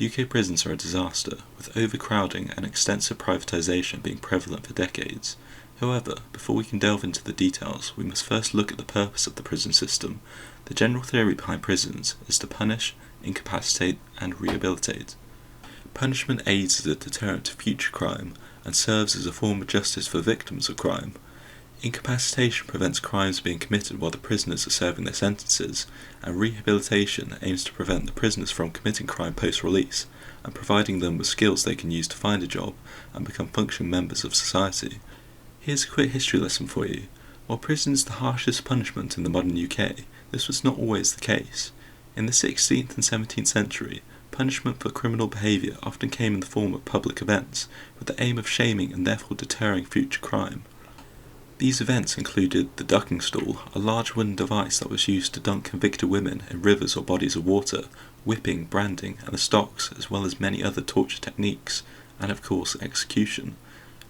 UK prisons are a disaster, with overcrowding and extensive privatisation being prevalent for decades. However, before we can delve into the details, we must first look at the purpose of the prison system. The general theory behind prisons is to punish, incapacitate, and rehabilitate. Punishment aids as a deterrent to future crime and serves as a form of justice for victims of crime. Incapacitation prevents crimes being committed while the prisoners are serving their sentences, and rehabilitation aims to prevent the prisoners from committing crime post-release and providing them with skills they can use to find a job and become functioning members of society. Here's a quick history lesson for you. While prison is the harshest punishment in the modern UK, this was not always the case. In the 16th and 17th century, punishment for criminal behaviour often came in the form of public events, with the aim of shaming and therefore deterring future crime. These events included the ducking stool, a large wooden device that was used to dunk convicted women in rivers or bodies of water, whipping, branding, and the stocks, as well as many other torture techniques, and of course execution.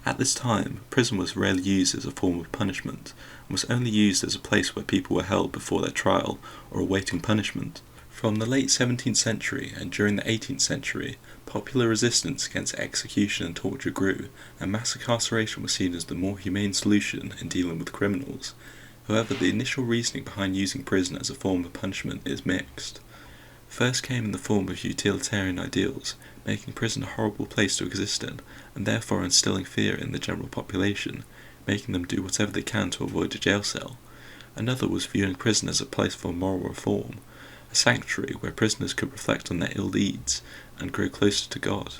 At this time, prison was rarely used as a form of punishment, and was only used as a place where people were held before their trial or awaiting punishment. From the late 17th century and during the 18th century, popular resistance against execution and torture grew, and mass incarceration was seen as the more humane solution in dealing with criminals. However, the initial reasoning behind using prison as a form of punishment is mixed. First came in the form of utilitarian ideals, making prison a horrible place to exist in, and therefore instilling fear in the general population, making them do whatever they can to avoid a jail cell. Another was viewing prison as a place for moral reform, a sanctuary where prisoners could reflect on their ill deeds and grow closer to God.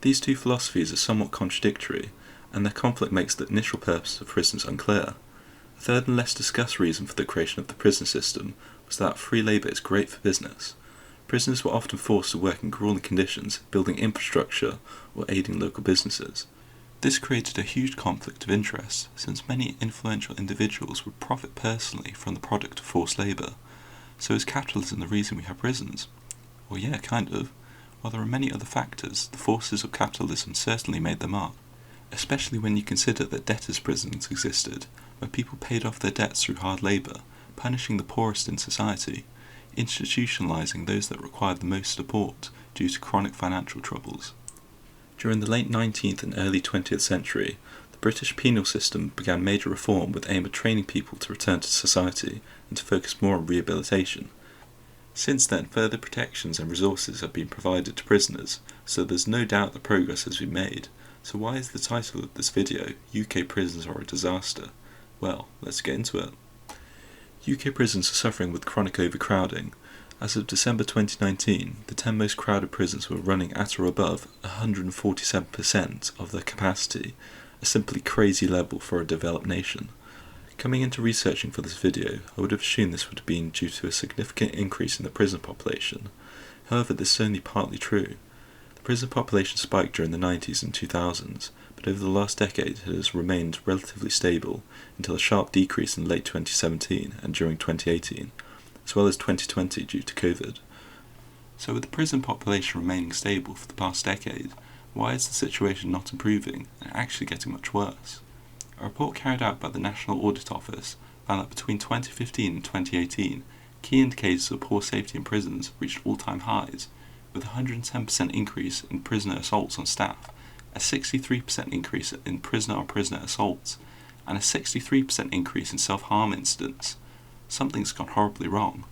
These two philosophies are somewhat contradictory, and their conflict makes the initial purpose of prisons unclear. A third and less discussed reason for the creation of the prison system was that free labour is great for business. Prisoners were often forced to work in grueling conditions, building infrastructure or aiding local businesses. This created a huge conflict of interest, since many influential individuals would profit personally from the product of forced labour. So is capitalism the reason we have prisons? Well, yeah, kind of. While there are many other factors, the forces of capitalism certainly made their mark, especially when you consider that debtors' prisons existed, where people paid off their debts through hard labour, punishing the poorest in society, institutionalising those that required the most support due to chronic financial troubles. During the late 19th and early 20th century, the British penal system began major reform with the aim of training people to return to society and to focus more on rehabilitation. Since then, further protections and resources have been provided to prisoners, so there's no doubt that progress has been made. So why is the title of this video, UK Prisons Are a Disaster? Well, let's get into it. UK prisons are suffering with chronic overcrowding. As of December 2019, the 10 most crowded prisons were running at or above 147% of their capacity, a simply crazy level for a developed nation. Coming into researching for this video, I would have assumed this would have been due to a significant increase in the prison population. However, this is only partly true. The prison population spiked during the 90s and 2000s, but over the last decade it has remained relatively stable until a sharp decrease in late 2017 and during 2018, as well as 2020 due to COVID. So with the prison population remaining stable for the past decade, why is the situation not improving and actually getting much worse? A report carried out by the National Audit Office found that between 2015 and 2018, key indicators of poor safety in prisons reached all-time highs, with a 110% increase in prisoner assaults on staff, a 63% increase in prisoner-on-prisoner assaults, and a 63% increase in self-harm incidents. Something's gone horribly wrong.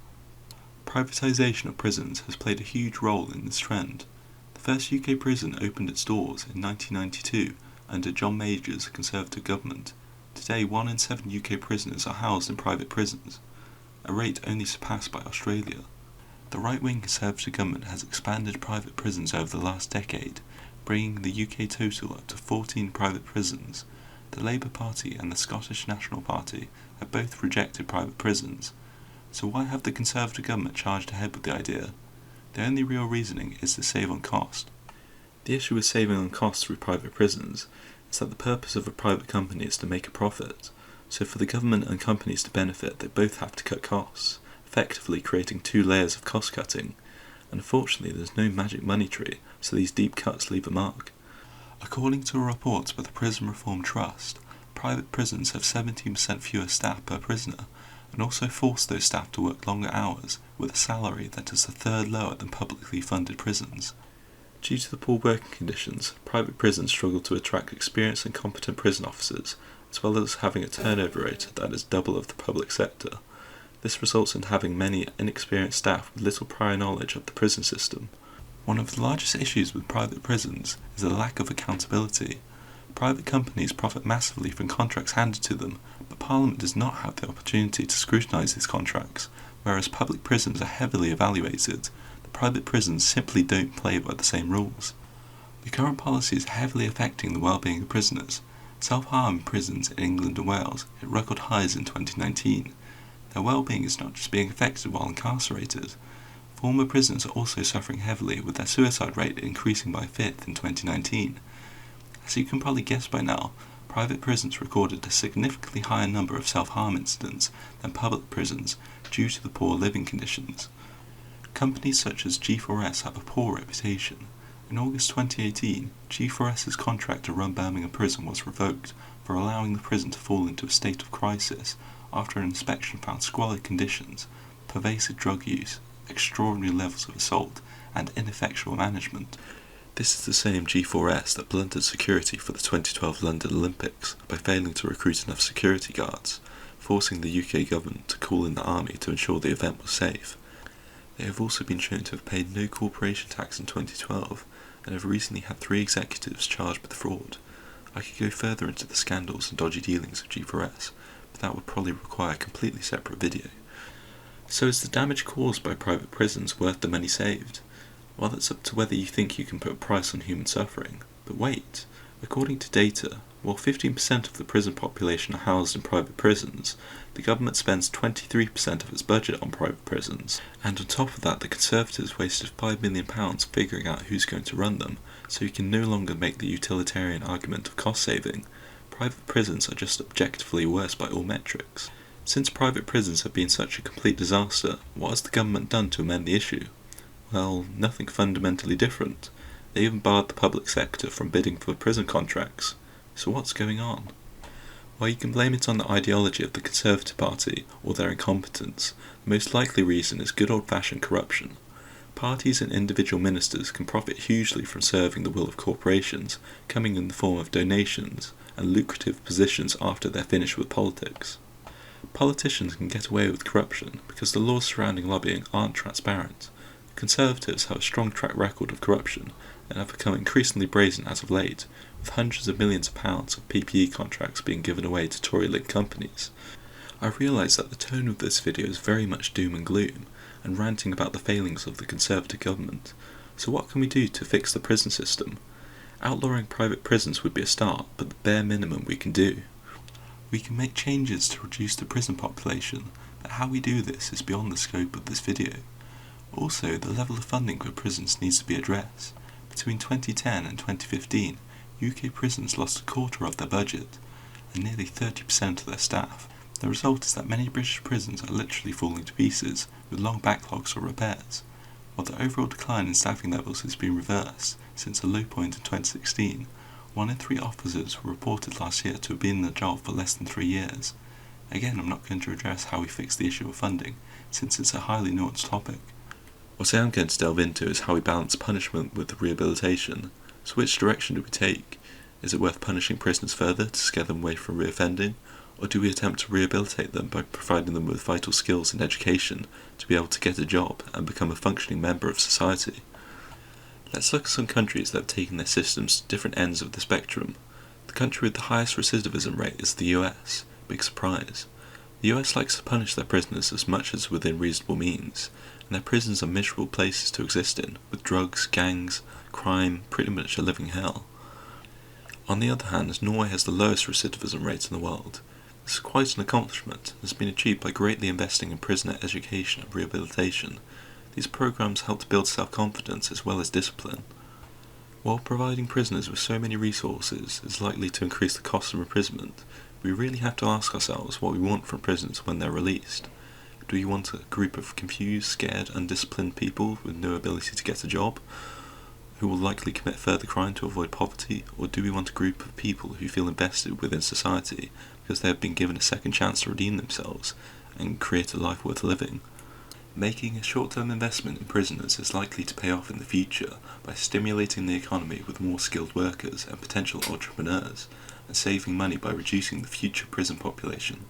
Privatisation of prisons has played a huge role in this trend. The first UK prison opened its doors in 1992 under John Major's Conservative government. Today, 1 in 7 UK prisoners are housed in private prisons, a rate only surpassed by Australia. The right-wing Conservative government has expanded private prisons over the last decade, bringing the UK total up to 14 private prisons. The Labour Party and the Scottish National Party have both rejected private prisons. So why have the Conservative government charged ahead with the idea? The only real reasoning is to save on cost. The issue with saving on costs through private prisons is that the purpose of a private company is to make a profit, so for the government and companies to benefit they both have to cut costs, effectively creating two layers of cost cutting, and unfortunately there's no magic money tree, so these deep cuts leave a mark. According to a report by the Prison Reform Trust, private prisons have 17% fewer staff per prisoner, and also force those staff to work longer hours with a salary that is a third lower than publicly funded prisons. Due to the poor working conditions, private prisons struggle to attract experienced and competent prison officers, as well as having a turnover rate that is double of the public sector. This results in having many inexperienced staff with little prior knowledge of the prison system. One of the largest issues with private prisons is the lack of accountability. Private companies profit massively from contracts handed to them, but Parliament does not have the opportunity to scrutinise these contracts, whereas public prisons are heavily evaluated. The private prisons simply don't play by the same rules. The current policy is heavily affecting the well-being of prisoners. Self-harm in prisons in England and Wales hit record highs in 2019. Their well-being is not just being affected while incarcerated. Former prisoners are also suffering heavily, with their suicide rate increasing by a fifth in 2019. As you can probably guess by now, private prisons recorded a significantly higher number of self-harm incidents than public prisons due to the poor living conditions. Companies such as G4S have a poor reputation. In August 2018, G4S's contract to run Birmingham Prison was revoked for allowing the prison to fall into a state of crisis after an inspection found squalid conditions, pervasive drug use, extraordinary levels of assault, and ineffectual management. This is the same G4S that blunted security for the 2012 London Olympics by failing to recruit enough security guards, forcing the UK government to call in the army to ensure the event was safe. They have also been shown to have paid no corporation tax in 2012, and have recently had 3 executives charged with fraud. I could go further into the scandals and dodgy dealings of G4S, but that would probably require a completely separate video. So is the damage caused by private prisons worth the money saved? Well, that's up to whether you think you can put a price on human suffering. But wait, according to data, while 15% of the prison population are housed in private prisons, the government spends 23% of its budget on private prisons, and on top of that the Conservatives wasted £5 million figuring out who's going to run them, so you can no longer make the utilitarian argument of cost saving. Private prisons are just objectively worse by all metrics. Since private prisons have been such a complete disaster, what has the government done to amend the issue? Well, nothing fundamentally different. They even barred the public sector from bidding for prison contracts. So what's going on? Well, you can blame it on the ideology of the Conservative Party or their incompetence. The most likely reason is good old-fashioned corruption. Parties and individual ministers can profit hugely from serving the will of corporations, coming in the form of donations and lucrative positions after they're finished with politics. Politicians can get away with corruption because the laws surrounding lobbying aren't transparent. Conservatives have a strong track record of corruption and have become increasingly brazen as of late, with hundreds of millions of pounds of PPE contracts being given away to Tory-linked companies. I realise that the tone of this video is very much doom and gloom, and ranting about the failings of the Conservative government. So what can we do to fix the prison system? Outlawing private prisons would be a start, but the bare minimum we can do. We can make changes to reduce the prison population, but how we do this is beyond the scope of this video. Also, the level of funding for prisons needs to be addressed. Between 2010 and 2015, UK prisons lost a quarter of their budget, and nearly 30% of their staff. The result is that many British prisons are literally falling to pieces, with long backlogs for repairs. While the overall decline in staffing levels has been reversed since a low point in 2016, 1 in 3 officers were reported last year to have been in the job for less than 3 years. Again, I'm not going to address how we fix the issue of funding, since it's a highly nuanced topic. What I am going to delve into is how we balance punishment with rehabilitation. So which direction do we take? Is it worth punishing prisoners further to scare them away from reoffending, or do we attempt to rehabilitate them by providing them with vital skills and education to be able to get a job and become a functioning member of society? Let's look at some countries that have taken their systems to different ends of the spectrum. The country with the highest recidivism rate is the US. Big surprise. The US likes to punish their prisoners as much as within reasonable means, and their prisons are miserable places to exist in, with drugs, gangs, crime, pretty much a living hell. On the other hand, Norway has the lowest recidivism rate in the world. This is quite an accomplishment and has been achieved by greatly investing in prisoner education and rehabilitation. These programs help to build self-confidence as well as discipline. While providing prisoners with so many resources is likely to increase the cost of imprisonment, we really have to ask ourselves what we want from prisoners when they're released. Do we want a group of confused, scared, undisciplined people with no ability to get a job, who will likely commit further crime to avoid poverty, or do we want a group of people who feel invested within society because they have been given a second chance to redeem themselves and create a life worth living. Making a short-term investment in prisoners is likely to pay off in the future by stimulating the economy with more skilled workers and potential entrepreneurs, and saving money by reducing the future prison population.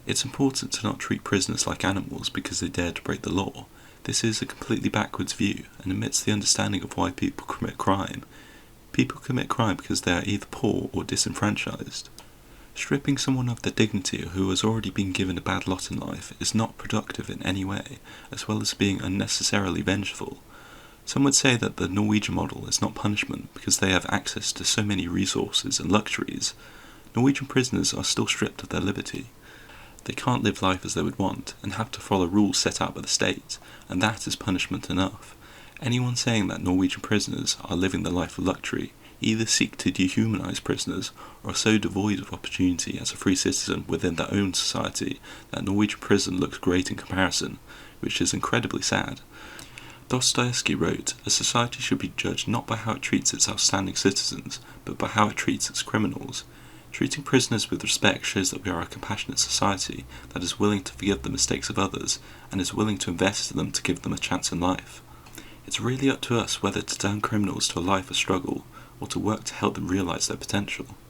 It's important to not treat prisoners like animals because they dare to break the law. This is a completely backwards view and omits the understanding of why people commit crime. People commit crime because they are either poor or disenfranchised. Stripping someone of their dignity who has already been given a bad lot in life is not productive in any way, as well as being unnecessarily vengeful. Some would say that the Norwegian model is not punishment because they have access to so many resources and luxuries. Norwegian prisoners are still stripped of their liberty. They can't live life as they would want, and have to follow rules set out by the state, and that is punishment enough. Anyone saying that Norwegian prisoners are living the life of luxury either seek to dehumanise prisoners or are so devoid of opportunity as a free citizen within their own society that Norwegian prison looks great in comparison, which is incredibly sad. Dostoevsky wrote, "A society should be judged not by how it treats its outstanding citizens, but by how it treats its criminals." Treating prisoners with respect shows that we are a compassionate society that is willing to forgive the mistakes of others and is willing to invest in them to give them a chance in life. It's really up to us whether to damn criminals to a life of struggle or to work to help them realise their potential.